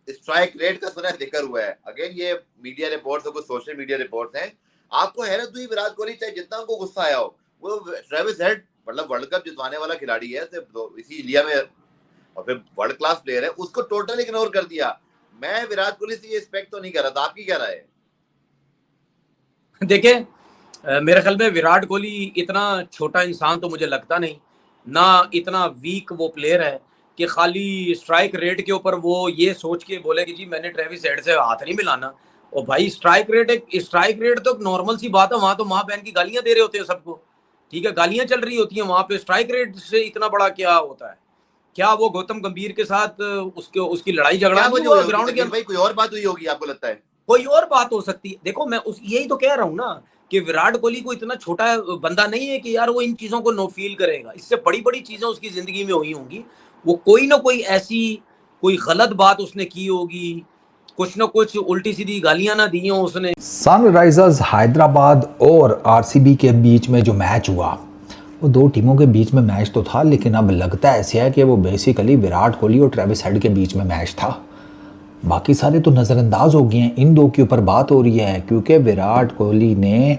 Strike rate का सुना जिक्र हुआ है। अगेन ये मीडिया रिपोर्ट्स और कुछ सोशल मीडिया रिपोर्ट्स हैं। आपको हैरत हुई विराट कोहली चाहे जितना उनको गुस्सा आया हो, वो ट्रेविस हेड मतलब वर्ल्ड कप जितवाने वाला खिलाड़ी है इसी इंडिया में और फिर वर्ल्ड क्लास प्लेयर है, उसको टोटल इग्नोर कर दिया। मैं विराट कोहली से ये एक्सपेक्ट तो नहीं कर रहा था। आपकी क्या राय है? देखिए, मेरे ख्याल में विराट कोहली इतना छोटा इंसान तो मुझे लगता नहीं, ना इतना वीक वो प्लेयर है कि खाली स्ट्राइक रेट के ऊपर वो ये सोच के बोले कि जी मैंने ट्रेविस हेड से हाथ नहीं मिलाना। और भाई स्ट्राइक रेट तो नॉर्मल सी बात है, वहां तो माँ बहन की गालियां दे रहे होते हैं सबको, ठीक है, गालियां चल रही होती हैं वहां पे, स्ट्राइक रेट से इतना बड़ा क्या होता है? क्या वो गौतम गंभीर के साथ उसकी लड़ाई झगड़ा क्या नहीं वजह हुआ होगी ग्राउंड के तकलीफ अंदर? भाई? कोई और बात हुई होगी आपको लगता है? कोई और बात हो सकती है। देखो मैं यही तो कह रहा हूँ ना कि विराट कोहली को इतना छोटा बंदा नहीं है कि यार वो इन चीजों को नो फील करेगा। इससे बड़ी बड़ी चीजें उसकी जिंदगी में हुई होंगी, वो कोई ना कोई ऐसी कोई गलत बात उसने की होगी, कुछ ना कुछ उल्टी सीधी गालियां ना दी हो उसने। सनराइजर्स हैदराबाद और आरसीबी के बीच में जो मैच हुआ, वो दो टीमों के बीच में मैच तो था, लेकिन अब लगता ऐसे है कि वो बेसिकली विराट कोहली और ट्रेविस हेड के बीच में मैच था। बाकी सारे तो नज़रअंदाज हो गए हैं, इन दो के ऊपर बात हो रही है, क्योंकि विराट कोहली ने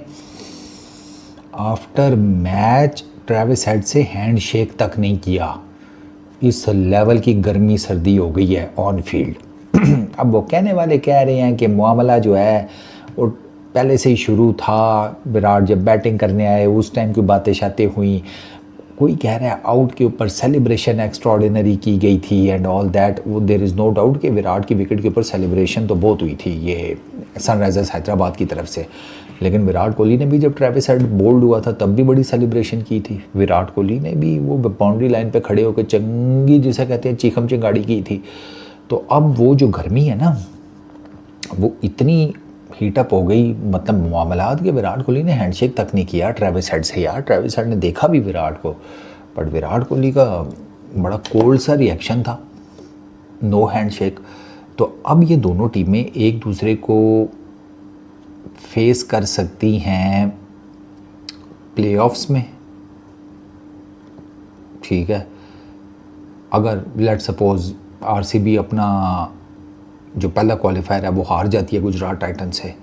आफ्टर मैच ट्रेविस हेड से हैंडशेक तक नहीं किया। इस लेवल की गर्मी सर्दी हो गई है ऑन फील्ड। अब वो कहने वाले कह रहे हैं कि मामला जो है वो पहले से ही शुरू था, विराट जब बैटिंग करने आए उस टाइम की बातें शातें हुई। कोई कह रहा है आउट के ऊपर सेलिब्रेशन एक्स्ट्रॉर्डिनरी की गई थी एंड ऑल दैट। वो देयर इज़ नो डाउट कि विराट की विकेट के ऊपर सेलिब्रेशन तो बहुत हुई थी ये सनराइजर्स हैदराबाद की तरफ से, लेकिन विराट कोहली ने भी जब ट्रेविस हेड बोल्ड हुआ था तब भी बड़ी सेलिब्रेशन की थी। विराट कोहली ने भी वो बाउंड्री लाइन पे खड़े होकर चंगी जिसे कहते हैं चीखम चिंगाड़ी की थी। तो अब वो जो गर्मी है ना वो इतनी हीटअप हो गई, मतलब मामलात के विराट कोहली ने हैंडशेक तक नहीं किया ट्रेविस हेड से। यार ट्रेविस हेड ने देखा भी विराट को, बट विराट कोहली का बड़ा कोल्ड सा रिएक्शन था, नो हैंडशेक। तो अब ये दोनों टीमें एक दूसरे को फेस कर सकती हैं प्लेऑफ्स में, ठीक है। अगर लेट सपोज आरसीबी अपना जो पहला क्वालिफायर है वो हार जाती है गुजरात टाइटन से,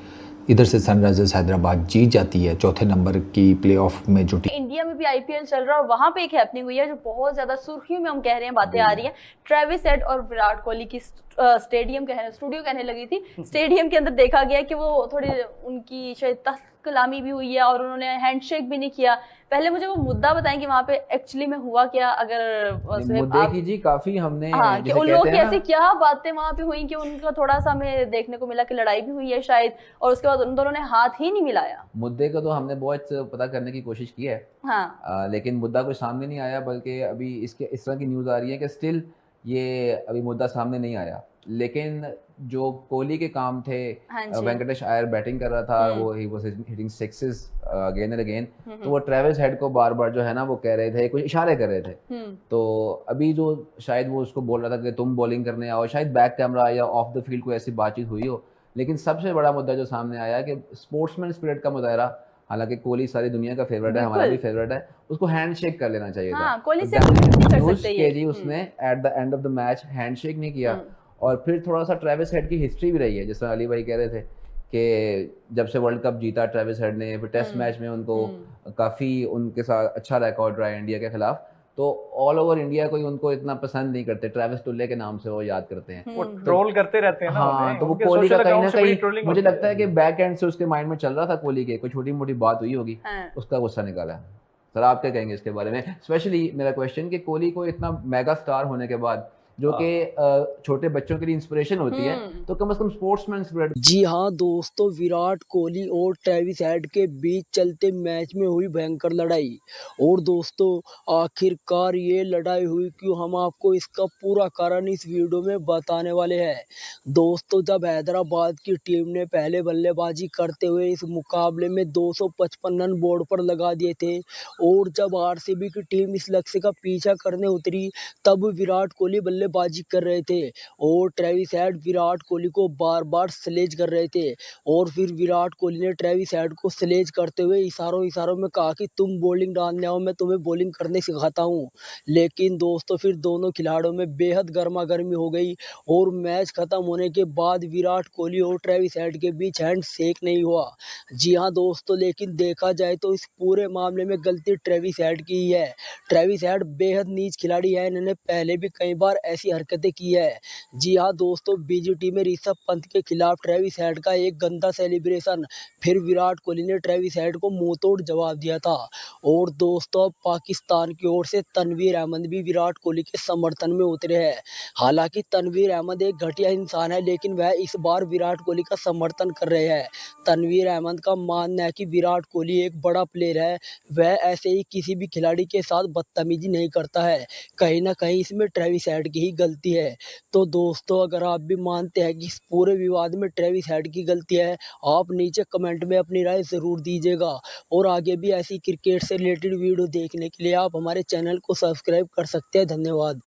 इधर से सनराइजर्स हैदराबाद जीत जाती है चौथे नंबर की प्लेऑफ में जो इंडिया में भी आईपीएल चल रहा है और वहां पे एक हैपनिंग हुई है जो बहुत ज्यादा सुर्खियों में हम कह रहे हैं, बातें आ रही हैं। ट्रेविस हेड और विराट कोहली की स्टूडियो कहने लगी थी, स्टेडियम के अंदर देखा गया कि वो थोड़ी उनकी शायद कलामी भी हुई है और उन्होंने हैंडशेक भी नहीं किया। पहले मुझे वो मुद्दा बताएं कि वहां पे एक्चुअली में हुआ क्या। अगर मुद्दे की जी काफी हमने कि उन लोगों की ऐसी क्या बातें वहां पे हुई कि उनका थोड़ा सा हमें देखने को मिला कि लड़ाई भी हुई है शायद, और उसके बाद उन दोनों ने हाथ ही नहीं मिलाया। मुद्दे को तो हमने बहुत पता करने की कोशिश की है, हाँ। लेकिन मुद्दा कोई सामने नहीं आया, बल्कि अभी इस तरह की न्यूज आ रही है कि स्टिल ये अभी मुद्दा सामने नहीं आया। लेकिन जो कोहली के काम थे, वेंकटेश अय्यर बैटिंग कर रहा था, वो he was hitting sixes again and again, तो वो ट्रेविस हेड को बार बार जो है ना वो कह रहे थे, कुछ इशारे कर रहे थे। तो अभी जो शायद वो उसको बोल रहा था कि तुम बॉलिंग करने आओ, शायद बैक कैमरा या ऑफ द फील्ड कोई ऐसी बातचीत हुई हो। लेकिन सबसे बड़ा मुद्दा जो सामने आया कि स्पोर्ट्समैन स्पिरिट का मुजाहरा, हालांकि कोहली सारी दुनिया का फेवरेट है, हमारा भी फेवरेट है, उसको हैंडशेक कर लेना चाहिए था। कोहली से नहीं कर सकते ये। जी उसने at the end of the match handshake नहीं किया। और फिर थोड़ा सा ट्रेविस हेड की हिस्ट्री भी रही है, जैसा अली भाई कह रहे थे कि जब से वर्ल्ड कप जीता ट्रेविस हेड ने, फिर टेस्ट मैच में उनको काफ़ी उनके साथ अच्छा रिकॉर्ड रहा है इंडिया के खिलाफ। तो ऑल ओवर इंडिया कोई उनको इतना पसंद नहीं करते, ट्रेविस टुल्ले के नाम से वो याद करते हैं, वो ट्रोल करते रहते हैं ना। हाँ, तो वो कोहली का कहीं ना कहीं मुझे लगता है कि बैक एंड से उसके माइंड में चल रहा था, कोहली के कोई छोटी मोटी बात हुई होगी, उसका गुस्सा निकाला। सर आप क्या कहेंगे इसके बारे में? स्पेशली मेरा क्वेश्चन कि कोहली को इतना मेगा स्टार होने के बाद जो कि छोटे बच्चों के लिए इंस्पिरेशन होती है, तो कम से कम स्पोर्ट्समैन स्पिरिट। जी हाँ दोस्तों, विराट कोहली और ट्रेविस हेड के बीच चलते मैच में हुई भयंकर लड़ाई। और दोस्तों आखिरकार ये लड़ाई हुई क्यों, हम आपको इसका पूरा कारण इस वीडियो में बताने वाले हैं। दोस्तों जब हैदराबाद की टीम ने पहले बल्लेबाजी करते हुए इस मुकाबले में 255 रन बोर्ड पर लगा दिए थे, और जब आरसीबी की टीम इस लक्ष्य का पीछा करने उतरी तब विराट कोहली बल्ले बल्लेबाजी कर रहे थे और ट्रेविस हेड विराट कोहली को बार बार स्लेज कर रहे थे। और फिर विराट कोहली ने ट्रेविस हेड को स्लेज करते हुए इशारों में कहा कि तुम बॉलिंग डालने आओ, मैं तुम्हें बॉलिंग करने सिखाता हूँ। लेकिन दोस्तों फिर दोनों खिलाड़ियों में बेहद गर्मा गर्मी हो गई और मैच खत्म होने के बाद विराट कोहली और ट्रेविस हेड के बीच हैंड शेक नहीं हुआ। जी हाँ दोस्तों, लेकिन देखा जाए तो इस पूरे मामले में गलती ट्रेविस हेड की ही है। ट्रेविस हेड बेहद नीच खिलाड़ी है, इन्होंने पहले भी कई बार ऐसी हरकतें की है। जी हाँ दोस्तों, बीजीटी में ऋषभ पंत के खिलाफ ट्रेविस हेड का एक गंदा सेलिब्रेशन, फिर विराट कोहली ने ट्रेविस हेड को मुंह तोड़ जवाब दिया था। और दोस्तों अब पाकिस्तान की ओर से तनवीर अहमद भी विराट कोहली के समर्थन में उतरे हैं। हालांकि तनवीर अहमद एक घटिया इंसान है, लेकिन वह इस बार विराट कोहली का समर्थन कर रहे हैं। तनवीर अहमद का मानना है कि विराट कोहली एक बड़ा प्लेयर है, वह ऐसे ही किसी भी खिलाड़ी के साथ बदतमीजी नहीं करता है। कहीं ना कहीं इसमें ट्रेविस हेड की ही गलती है। तो दोस्तों अगर आप भी मानते हैं कि इस पूरे विवाद में ट्रेविस हेड की गलती है, आप नीचे कमेंट में अपनी राय ज़रूर दीजिएगा। और आगे भी ऐसी क्रिकेट से रिलेटेड वीडियो देखने के लिए आप हमारे चैनल को सब्सक्राइब कर सकते हैं। धन्यवाद।